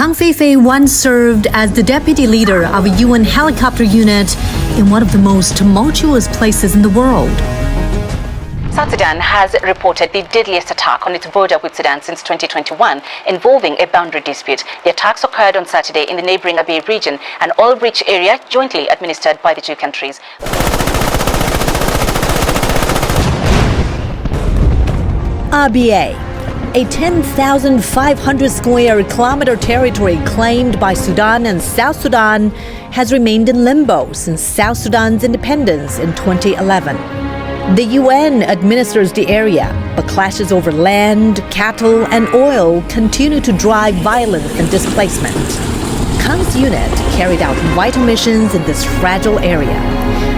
Kang Feifei once served as the deputy leader of a UN helicopter unit in one of the most tumultuous places in the world. South Sudan has reported the deadliest attack on its border with Sudan since 2021, involving a boundary dispute. The attacks occurred on Saturday in the neighboring Abyei region, an oil-rich area jointly administered by the two countries. Abyei, a 10,500 square kilometer territory claimed by Sudan and South Sudan, has remained in limbo since South Sudan's independence in 2011. The UN administers the area, but clashes over land, cattle, and oil continue to drive violence and displacement. Kang's unit carried out vital missions in this fragile area.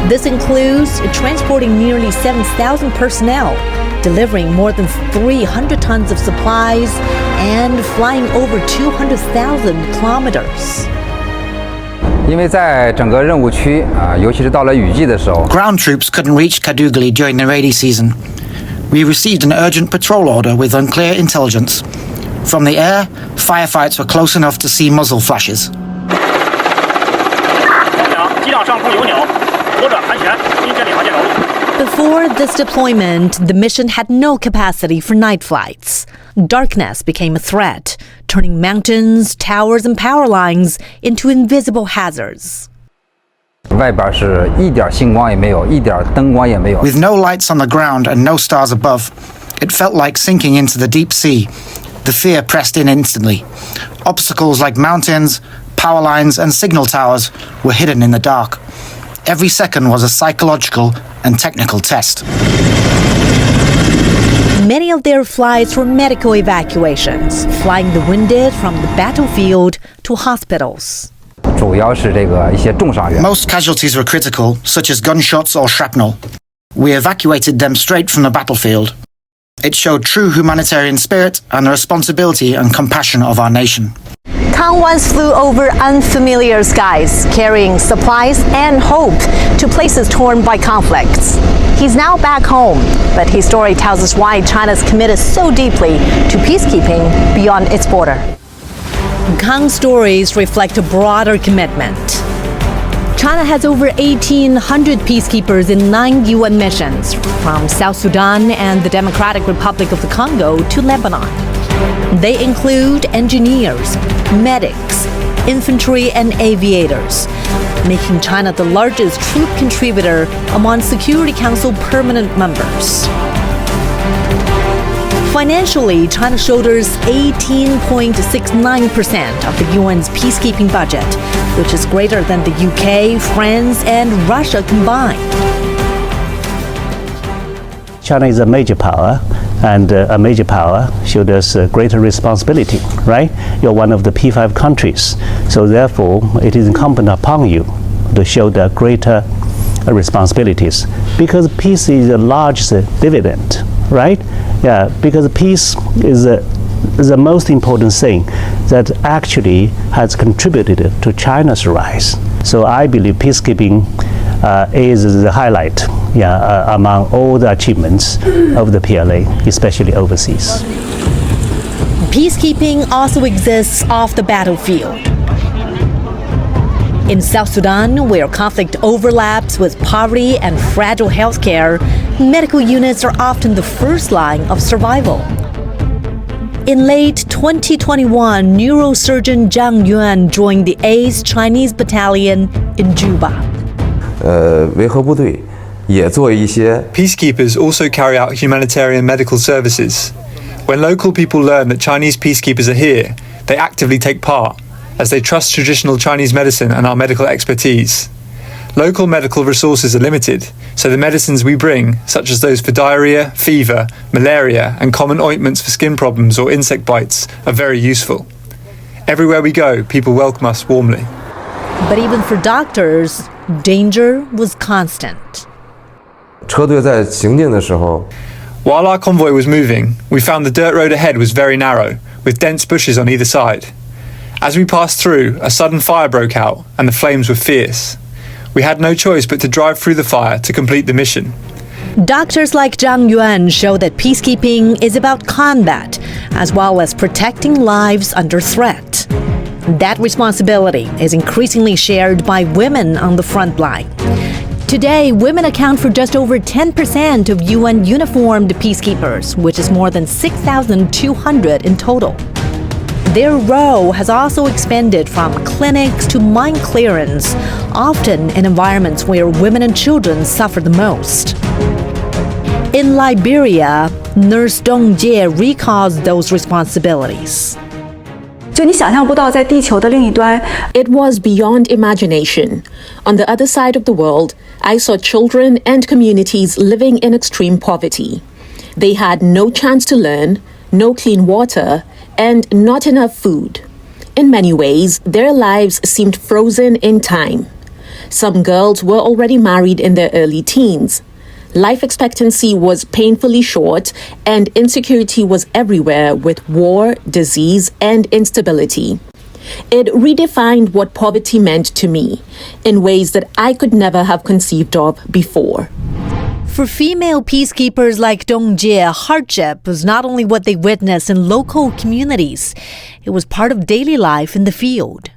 This includes transporting nearly 7,000 personnel, delivering more than 300 tons of supplies, and flying over 200,000 kilometers. Ground troops couldn't reach Kadugli during the rainy season. We received an urgent patrol order with unclear intelligence. From the air, firefights were close enough to see muzzle flashes. Before this deployment, the mission had no capacity for night flights. Darkness became a threat, turning mountains, towers, and power lines into invisible hazards. With no lights on the ground and no stars above, it felt like sinking into the deep sea. The fear pressed in instantly. Obstacles like mountains, power lines, and signal towers were hidden in the dark. Every second was a psychological and technical test. Many of their flights were medical evacuations, flying the wounded from the battlefield to hospitals. Most casualties were critical, such as gunshots or shrapnel. We evacuated them straight from the battlefield. It showed true humanitarian spirit and the responsibility and compassion of our nation. Kang once flew over unfamiliar skies, carrying supplies and hope to places torn by conflicts. He's now back home, but his story tells us why China's committed so deeply to peacekeeping beyond its border. Kang's stories reflect a broader commitment. China has over 1,800 peacekeepers in 9 UN missions, from South Sudan and the Democratic Republic of the Congo to Lebanon. They include engineers, medics, infantry, and aviators, making China the largest troop contributor among Security Council permanent members. Financially, China shoulders 18.69% of the UN's peacekeeping budget, which is greater than the UK, France, and Russia combined. China is a major power, and a major power shoulders greater responsibility, right? You're one of the P5 countries, so therefore it is incumbent upon you to show the greater responsibilities, because peace is the largest dividend, right? Yeah, because peace is the most important thing that actually has contributed to China's rise. So I believe peacekeeping is the highlight among all the achievements of the PLA, especially overseas. Peacekeeping also exists off the battlefield. In South Sudan, where conflict overlaps with poverty and fragile healthcare, medical units are often the first line of survival. In late 2021, neurosurgeon Zhang Yuan joined the 8th Chinese Battalion in Juba. Peacekeepers also carry out humanitarian medical services. When local people learn that Chinese peacekeepers are here, they actively take part, as they trust traditional Chinese medicine and our medical expertise. Local medical resources are limited, so the medicines we bring, such as those for diarrhea, fever, malaria, and common ointments for skin problems or insect bites, are very useful. Everywhere we go, people welcome us warmly. But even for doctors, danger was constant. While our convoy was moving, we found the dirt road ahead was very narrow, with dense bushes on either side. As we passed through, a sudden fire broke out, and the flames were fierce. We had no choice but to drive through the fire to complete the mission. Doctors like Zhang Yuan show that peacekeeping is about combat, as well as protecting lives under threat. That responsibility is increasingly shared by women on the front line. Today, women account for just over 10% of UN uniformed peacekeepers, which is more than 6,200 in total. Their role has also expanded from clinics to mine clearance, often in environments where women and children suffer the most. In Liberia, Nurse Dong Jie recalls those responsibilities. It was beyond imagination. On the other side of the world, I saw children and communities living in extreme poverty. They had no chance to learn, no clean water, and not enough food. In many ways, their lives seemed frozen in time. Some girls were already married in their early teens. Life expectancy was painfully short, and insecurity was everywhere with war, disease, and instability. It redefined what poverty meant to me in ways that I could never have conceived of before. For female peacekeepers like Dong Jie, hardship was not only what they witnessed in local communities, it was part of daily life in the field.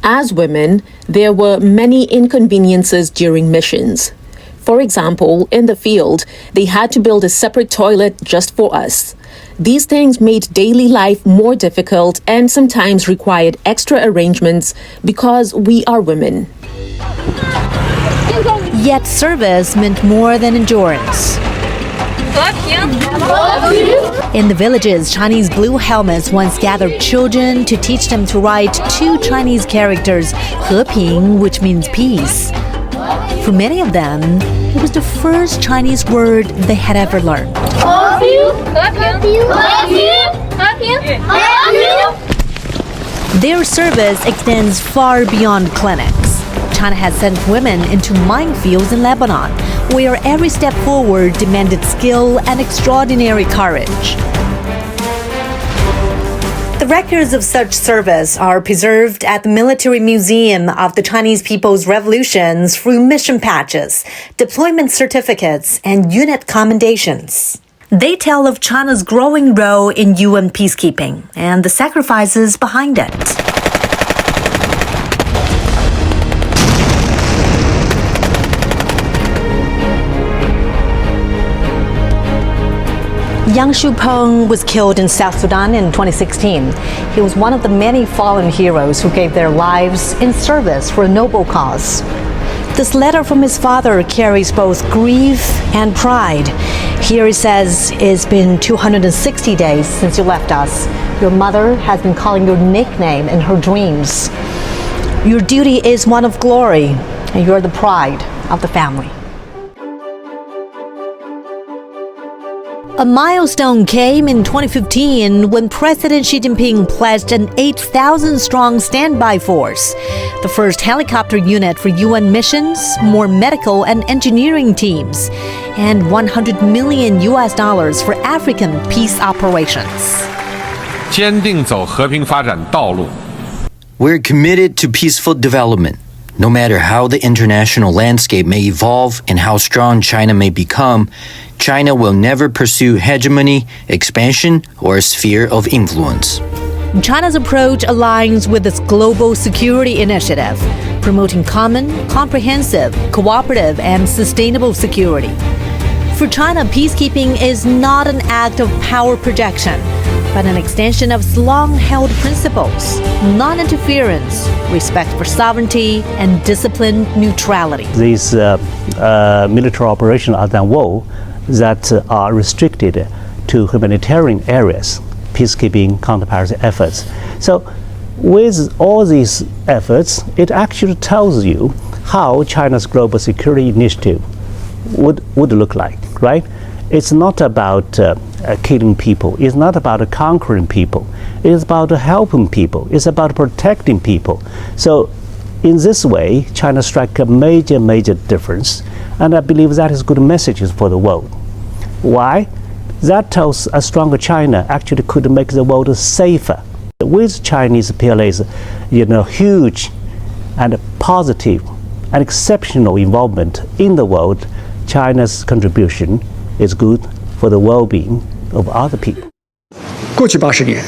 As women, there were many inconveniences during missions. For example, in the field, they had to build a separate toilet just for us. These things made daily life more difficult and sometimes required extra arrangements because we are women. Yet service meant more than endurance. In the villages, Chinese blue helmets once gathered children to teach them to write two Chinese characters, 和平, which means peace. For many of them, it was the first Chinese word they had ever learned. Their service extends far beyond clinics. China has sent women into minefields in Lebanon, where every step forward demanded skill and extraordinary courage. The records of such service are preserved at the Military Museum of the Chinese People's Revolutions through mission patches, deployment certificates, and unit commendations. They tell of China's growing role in UN peacekeeping and the sacrifices behind it. Yang Shupeng was killed in South Sudan in 2016. He was one of the many fallen heroes who gave their lives in service for a noble cause. This letter from his father carries both grief and pride. Here he says, "It's been 260 days since you left us. Your mother has been calling your nickname in her dreams. Your duty is one of glory, and you're the pride of the family." A milestone came in 2015 when President Xi Jinping pledged an 8,000-strong standby force, the first helicopter unit for UN missions, more medical and engineering teams, and $100 million for African peace operations. 坚定走和平发展道路。 We're committed to peaceful development. No matter how the international landscape may evolve and how strong China may become, China will never pursue hegemony, expansion, or a sphere of influence. China's approach aligns with its global security initiative, promoting common, comprehensive, cooperative, and sustainable security. For China, peacekeeping is not an act of power projection, but an extension of its long-held principles: non-interference, respect for sovereignty, and disciplined neutrality. These military operations are done well that are restricted to humanitarian areas, peacekeeping, counterpiracy efforts. So with all these efforts, it actually tells you how China's global security initiative would look like, right? It's not about killing people. It's not about conquering people. It's about helping people. It's about protecting people. So in this way, China strikes a major difference. And I believe that is good messages for the world. Why? That tells a stronger China actually could make the world safer. With Chinese PLA's, huge and positive and exceptional involvement in the world, China's contribution is good for the well-being of other people. 过去80年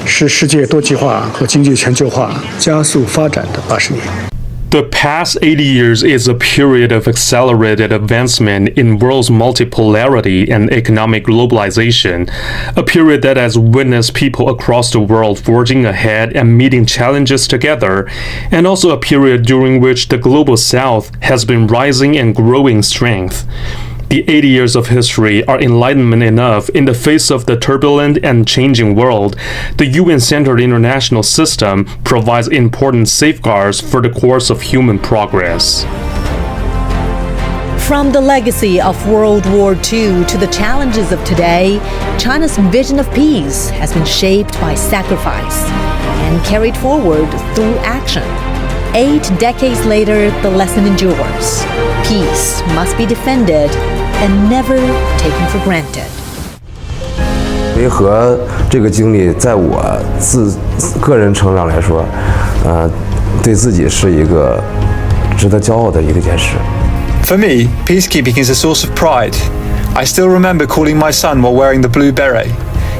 是世界多极化和经济全球化加速发展的80年。The past 80 years is a period of accelerated advancement in world's multipolarity and economic globalization, a period that has witnessed people across the world forging ahead and meeting challenges together, and also a period during which the global south has been rising and growing strength. The 80 years of history are enlightenment enough in the face of the turbulent and changing world. The UN-centered international system provides important safeguards for the course of human progress. From the legacy of World War II to the challenges of today, China's vision of peace has been shaped by sacrifice and carried forward through action. 8 decades later, the lesson endures. Peace must be defended and never taken for granted. 维和这个经历，在我个人成长来说，对自己是一个值得骄傲的一件事。 For me, peacekeeping is a source of pride. I still remember calling my son while wearing the blue beret.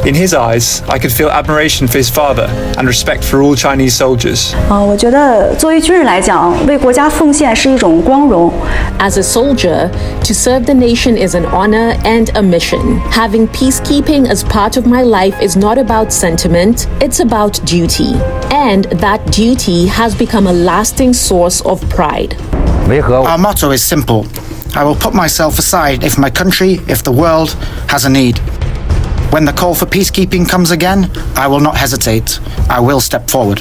In his eyes, I could feel admiration for his father and respect for all Chinese soldiers. 我觉得作为军人来讲，为国家奉献是一种光荣。As a soldier, to serve the nation is an honor and a mission. Having peacekeeping as part of my life is not about sentiment, it's about duty. And that duty has become a lasting source of pride. Our motto is simple. I will put myself aside if my country, if the world, has a need. When the call for peacekeeping comes again, I will not hesitate. I will step forward.